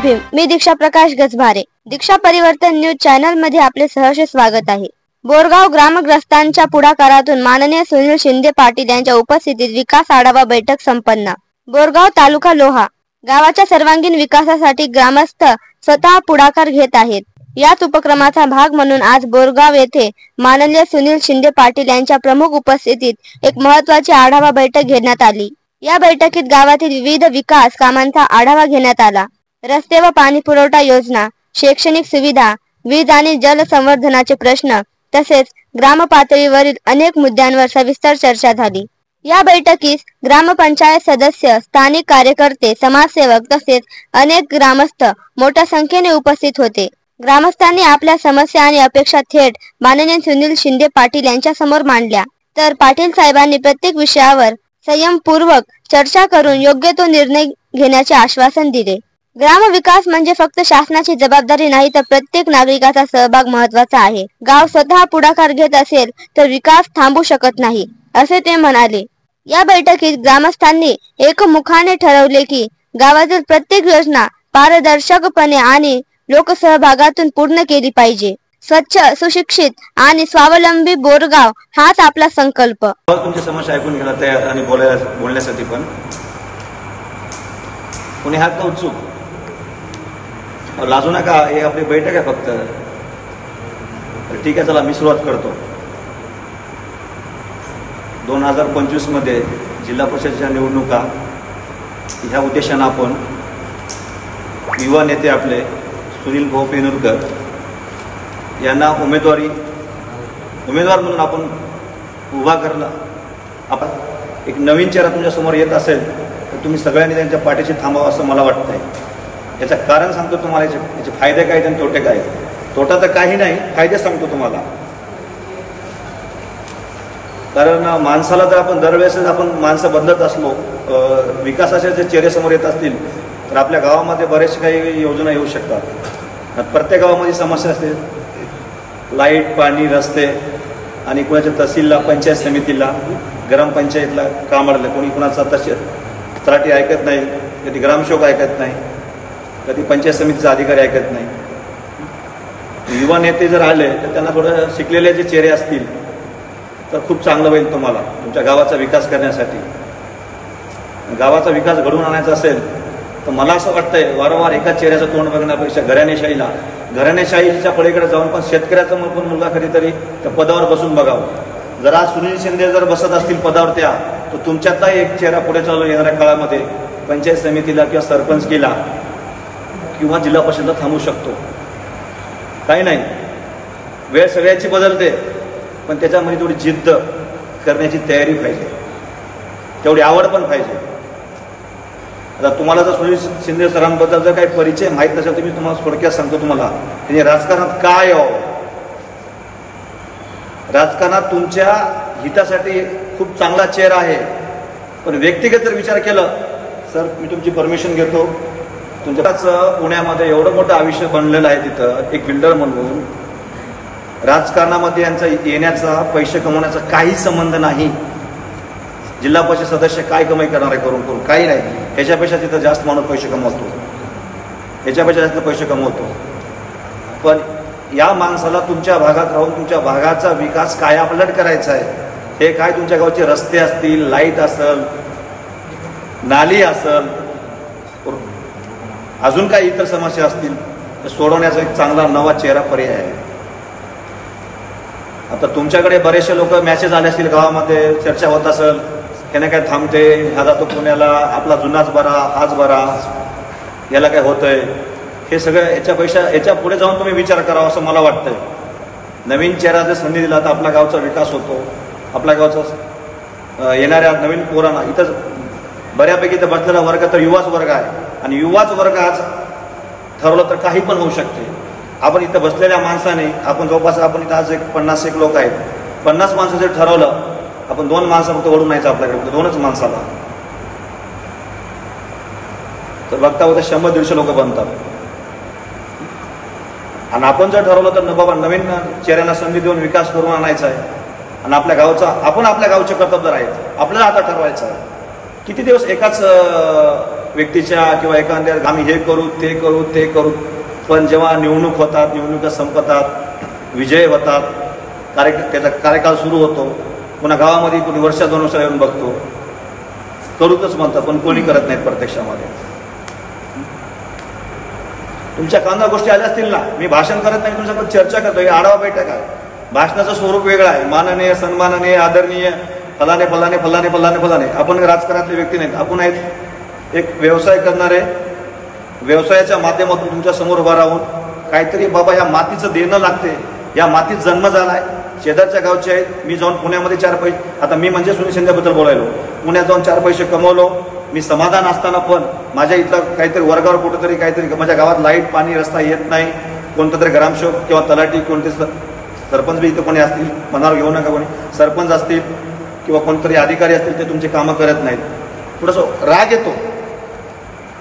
भीम, मी दीक्षा प्रकाश गजभारे। दीक्षा परिवर्तन news channel मध्ये आपले सहर्ष स्वागत आहे। बोरगाव ग्रामग्रस्तांच्या पुढाकारातून माननीय सुनील शिंदे पाटील यांच्या उपस्थितीत विकास आढावा बैठक संपन्न। बोरगाव तालुका लोहा गावाच्या सर्वांगीण विकासासाठी ग्रामस्थ स्वतः पुढाकार घेत आहेत। याच उपक्रमाचा भाग म्हणून आज बोरगाव येथे माननीय सुनील शिंदे पाटील यांच्या प्रमुख उपस्थितीत एक महत्त्वाची आढावा बैठक घेण्यात आली। या बैठकीत गावातील विविध विकास कामांचा आढावा घेण्यात आला। रस्ते व पाणी पुरवठा योजना, शैक्षणिक सुविधा, वीज आणि जल संवर्धनाचे प्रश्न तसेच ग्राम पातळीवरील अनेक मुद्द्यांवर सविस्तर चर्चा झाली। या बैठकीस ग्रामपंचायत सदस्य, स्थानिक कार्यकर्ते, समाजसेवक तसेच अनेक ग्रामस्थ मोठ्या संख्येने उपस्थित होते। ग्रामस्थांनी आपल्या समस्या आणि अपेक्षा थेट माननीय सुनील शिंदे पाटील यांच्या समोर मांडल्या। तर पाटील साहेबांनी प्रत्येक विषयावर संयमपूर्वक चर्चा करून योग्य तो निर्णय घेण्याचे आश्वासन दिले। ग्राम विकास म्हणजे फक्त शासनाची जबाबदारी नाही, तर प्रत्येक नागरिकाचा सहभाग महत्त्वाचा आहे। गाव स्वतः पुढाकार घेत असेल तर विकास थांबू शकत नाही, असे ते म्हणाले। या बैठकीत ग्रामस्थांनी एकमुखाने ठरवले की गावातील प्रत्येक योजना पारदर्शकपणे आणि लोकसहभागातून पूर्ण केली पाहिजे। स्वच्छ, सुशिक्षित आणि स्वावलंबी बोरगाव हाच आपला संकल्प। तुमची समस्या ऐकून घेणं तयार आणि बोलण्यासाठी पण कोणी हात उत्सुक लाजू नका। हे आपली बैठक आहे फक्त। ठीक आहे, चला मी सुरुवात करतो। 2025 मध्ये जिल्हा परिषदेच्या निवडणुका ह्या उद्देशाने आपण युवा नेते आपले सुनील भाऊ पेनुरकर यांना उमेदवार म्हणून आपण उभा करला। आपण एक नवीन चेहरा तुमच्या समोर येत असेल तर तुम्ही सगळ्यांनी त्यांच्या पाठीशी थांबावं असं मला वाटतंय। याचं कारण सांगतो तुम्हाला, याचे फायदे काय आणि तोटे काय। तोटा तर काही नाही, फायदे सांगतो तुम्हाला। कारण माणसाला जर आपण दरवेळेस आपण माणसं बदलत असलो, विकासाचे जे चेहरे समोर येत असतील तर आपल्या गावामध्ये बरेचसे काही योजना येऊ शकतात। प्रत्येक गावामध्ये समस्या असते, लाईट, पाणी, रस्ते आणि कोणाच्या तहसीलला, पंचायत समितीला, ग्रामपंचायतला काम अडलं, कोणी कुणाचा तलाठी ऐकत नाही, कधी ग्रामसेवक ऐकत नाही, कधी पंचायत समितीचा अधिकारी ऐकत नाही। युवा नेते जर आले तर त्यांना थोडं शिकलेले जे चेहरे असतील तर खूप चांगलं होईल तुम्हाला तुमच्या गावाचा विकास करण्यासाठी। गावाचा विकास घडवून आणायचा असेल तर मला असं वाटतंय वारंवार एकाच चेहऱ्याचं तोंड बघण्यापेक्षा घराणेशाहीच्या पलीकडे जाऊन पण शेतकऱ्याचा पण मुलगा कधीतरी त्या पदावर बसून बघावं। जर आज सुनील शिंदे जर बसत असतील पदावर त्या, तर तुमच्यातला एक चेहरा पुढे चालू येणाऱ्या काळामध्ये पंचायत समितीला किंवा सरपंच केला किंवा जिल्हा परिषदला थांबू शकतो। काही नाही, वेळ सगळ्याची बदलते, पण त्याच्यामध्ये थोडी जिद्द करण्याची तयारी पाहिजे, तेवढी आवड पण पाहिजे। आता तुम्हाला जर सुनील शिंदे सरांबद्दल जर काही परिचय माहीत नसेल तर मी तुम्हाला थोडक्यात सांगतो तुम्हाला त्यांनी राजकारणात काय यावं। राजकारणात तुमच्या हितासाठी खूप चांगला चेहरा आहे, पण व्यक्तिगत जर विचार केला सर मी तुमची परमिशन घेतो, तुमच्याच पुण्यामध्ये एवढं मोठं आयुष्य बनलेलं आहे, तिथं एक बिल्डर म्हणून राजकारणामध्ये यांचा येण्याचा, पैसे कमवण्याचा काही संबंध नाही। जिल्हा परिषद सदस्य काय कमाई करणार आहे करून काही नाही, ह्याच्यापेक्षा तिथं जास्त माणूस पैसे कमवतो, ह्याच्यापेक्षा जास्त पैसे कमवतो। पण या माणसाला तुमच्या भागात राहून तुमच्या भागाचा विकास कायापालट करायचा आहे। हे काय तुमच्या गावचे रस्ते असतील, लाईट असेल, नाली असेल, अजून काही इतर समस्या असतील तर सोडवण्याचा एक चांगला नवा चेहरा पर्याय आहे। आता तुमच्याकडे बरेचसे लोक मॅसेज आले असतील, गावामध्ये चर्चा होत असेल, ह्याने काय थांबते, हा जातो पुण्याला, आपला जुनाच बरा, हाच बरा, याला काय होतंय, हे सगळं याच्या पुढे जाऊन तुम्ही विचार करावा असं मला वाटतंय। नवीन चेहरा जर संधी दिला तर आपल्या गावचा विकास होतो। आपल्या गावचा येणाऱ्या नवीन पोरांना इथं बऱ्यापैकी तर बसलेला वर्ग तर युवाच वर्ग आहे, आणि युवाच वर्ग आज ठरवलं तर काही पण होऊ शकते। आपण इथं बसलेल्या माणसाने आपण जवळपास आपण इथं आज 50 लोक आहेत, 50 माणसं जर ठरवलं आपण 2 माणसं फक्त ओढून यायचं आपल्याकडे, 2च माणसाला, तर बघता बघता 100-150 लोक बनतात। आणि आपण जर ठरवलं तर बाबा नवीन चेहऱ्यांना संधी देऊन विकास करून आणायचा आहे आणि आपल्या गावचे कर्तव्य राहायचं, आपल्याला आता ठरवायचं आहे। किती दिवस एकाच व्यक्तीच्या किंवा एखाद्या आम्ही हे करू ते करू ते करू, पण जेव्हा निवडणूक होतात, निवडणुका संपतात, विजय होतात, त्याचा कार्यकाळ सुरू होतो, पुन्हा गावामध्ये कोणी वर्षा 2 वर्षाला येऊन बघतो, करूच म्हणतात, पण कोणी करत नाहीत प्रत्यक्षामध्ये. तुमच्या कांदा गोष्टी आल्या असतील ना, मी भाषण करत नाही, तुमच्याकडे चर्चा करतो, हे आढावा बैठक आहे. भाषणाचं स्वरूप वेगळं आहे, माननीय, सन्माननीय, आदरणीय, फलाने फलाने फलाने फलाने फलाने. आपण राजकारणातले व्यक्ती नाहीत, आपण आहेत एक व्यवसाय करणारे. व्यवसायाच्या माध्यमातून तुमच्या समोर उभा राहून काहीतरी बाबा या मातीचं देणं लागते, या मातीत जन्म झालाय, शेजारच्या गावचे आहेत. मी जाऊन पुण्यामध्ये 4 पैसे, आता मी म्हणजे सुनील शिंदेबद्दल बोलायलो, पुण्यात जाऊन 4 पैसे कमवलो, मी समाधान असताना पण माझ्या इथलं काहीतरी वर्गावर कुठंतरी काहीतरी माझ्या गावात लाईट पाणी रस्ता येत नाही, कोणतं तरी ग्रामसेवक किंवा तलाठी कोणते सरपंच बी इथं कोणी असतील, मनावर घेऊ नका, कोणी सरपंच असतील किंवा कोणतरी अधिकारी असतील, ते तुमची कामं करत नाहीत. थोडंसं राग येतो.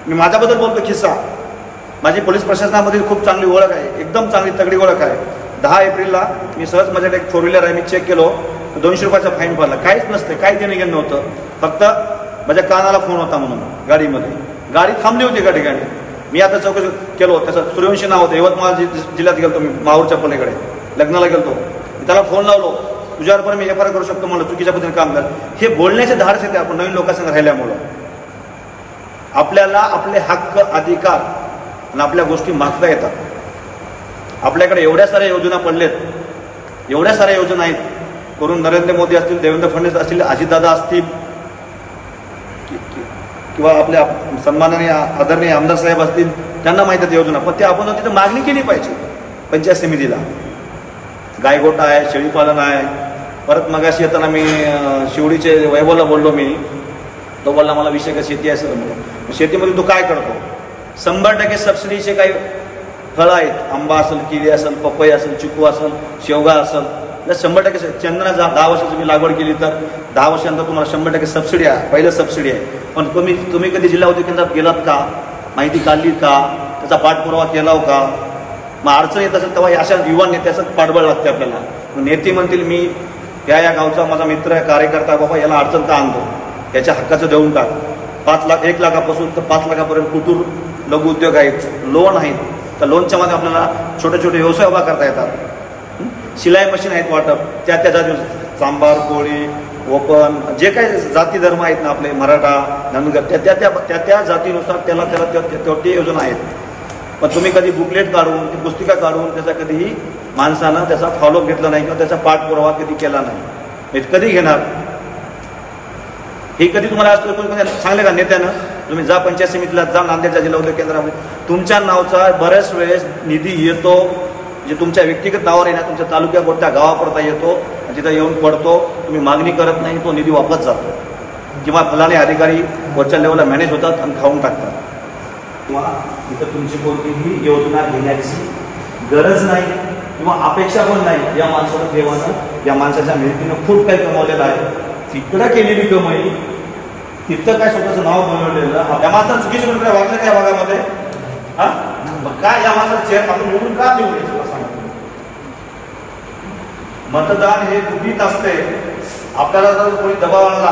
मी माझ्याबद्दल बोलतो किस्सा. माझी पोलीस प्रशासनामध्ये खूप चांगली ओळख आहे, एकदम चांगली तगडी ओळख आहे. 10 एप्रिलला मी सहज माझ्याकडे एक 4 व्हीलर आहे, मी चेक केलो तर 200 रुपयाचा फाईन पडला. काहीच नसते, काही देणं घेणं नव्हतं, फक्त माझ्या कानाला फोन होता म्हणून गाडीमध्ये. गाडी थांबली होती एका ठिकाणी. मी आता चौकशी केलो, त्याचं सूर्यवंशी नाव होतं. यवतमाळ जिल्ह्यात गेलो मी, माहूरच्या पलीकडे लग्नाला गेलो. त्याला फोन लावलो, तुझ्यावर पण मी FIR करू शकतो म्हणलं, चुकीच्या पद्धतीने काम कर. हे बोलण्याचे धाडस येते आपण नवीन लोकांसंग राहिल्यामुळं. आपल्याला आपले हक्क, अधिकार आणि आपल्या गोष्टी मागता येतात. आपल्याकडे एवढ्या साऱ्या योजना पडलेत, एवढ्या साऱ्या योजना आहेत. करून नरेंद्र मोदी असतील, देवेंद्र फडणवीस असतील, अजितदादा असतील किंवा आपल्या सन्माननीय आदरणीय आमदार साहेब असतील, त्यांना माहीत आहेत योजना. पण ते आपण तिथं मागणी केली पाहिजे. पंचायत समितीला गायगोटा आहे, शेळीपालन आहे. परत मगाशी येताना मी शिवडीचे वैभवला बोललो, मी तो बोलला मला विषय का शेती आहे सर. म्हणून शेतीमध्ये तो काय करतो, 100% सबसिडीचे काही फळं आहेत, आंबा असेल, केळी असेल, पपई असेल, चिकू असेल, शेवगा असेल, 100% चंदना 10 वर्षाची मी लागवड केली तर 10 वर्षानंतर तुम्हाला 100% सबसिडी आहे, पहिलं सबसिडी आहे. पण तुम्ही कधी जिल्हा उद्योग केंद्रात गेलात का, माहिती काढली का, त्याचा पाठपुरावा केला का? मग अडचण येत असेल तेव्हा अशा युवा नेत्याचं पाठबळ लागते आपल्याला. नेते म्हणतील मी या गावचा माझा मित्र आहे, कार्यकर्ता, बाबा याला अडचण का आणतो, याच्या हक्काचं देऊन टाक. 5 लाख, 1 लाखापासून तर 5 लाखापर्यंत कुटूर लघु उद्योग आहेत, लोन आहेत. तर लोनच्या मध्ये आपल्याला छोटे छोटे व्यवसाय उभा करता येतात. शिलाई मशीन आहेत वाटप, त्या जाती, सांबार, कोळी, ओपन, जे काही जाती धर्म आहेत ना आपले, मराठा, धनगर, त्या जातीनुसार त्याला ते योजना आहेत. पण तुम्ही कधी बुकलेट काढून, ती पुस्तिका काढून त्याचा कधीही माणसानं त्याचा फॉलोअप घेतला नाही किंवा त्याचा पाठपुरावा कधी केला नाही. हे कधी घेणार? हे कधी तुम्हाला सांगले का नेत्यानं, तुम्ही जा पंचायत समितीला, जा नांदेडच्या जिल्हा उद्योग केंद्रामध्ये, तुमच्या नावचा बऱ्याच वेळेस निधी येतो, जे तुमच्या व्यक्तिगत नावावर येणार, तुमच्या तालुक्यापुरत्या गावापुरता येतो, तिथं येऊन पडतो, तुम्ही मागणी करत नाही, तो निधी वापस जातो. किंवा फलाने अधिकारी वरच्या लेवलला मॅनेज होतात आणि खाऊन टाकतात. किंवा इथं तुमची कोणतीही योजना घेण्याची गरज नाही किंवा अपेक्षा पण नाही. या माणसाला देवानं, या माणसाच्या मेहनतीनं खूप काही कमावलेलं आहे. तिकडं केलेली कमाई, तिथं काय स्वतःचं नाव बनवलेलं, या माणसाला चुकीचे कुठे वागलं का या भागामध्ये? हा, काय या माणसाला चेअर आपण निवडून का देऊ द्यायचं? मतदान हे गुपित असते. आपल्याला जर कोणी दबाव आणला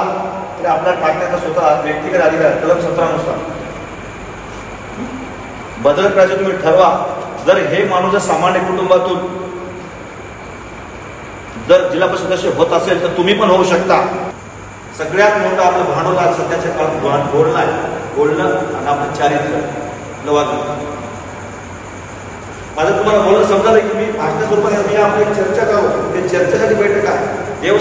तरी आपल्याला टाकण्याचा स्वतः व्यक्तिगत अधिकार, कलम 17 नुसार बदल करायचं तुम्ही ठरवा. जर हे माणूस जर सामान्य कुटुंबातून जर जिल्हा परिषद सदस्य होत असेल तर तुम्ही पण होऊ शकता. सगळ्यात मोठं आपलं भांडवल आज सध्याच्या काळात बोलणं आहे, बोलणं आणि आपलं चारित्र्य वागणं. माझं तुम्हाला बोलणं समजा की मी भाषण स्वरूपाने मी आपली चर्चा करू, ते चर्चेसाठी बैठक आहे. देव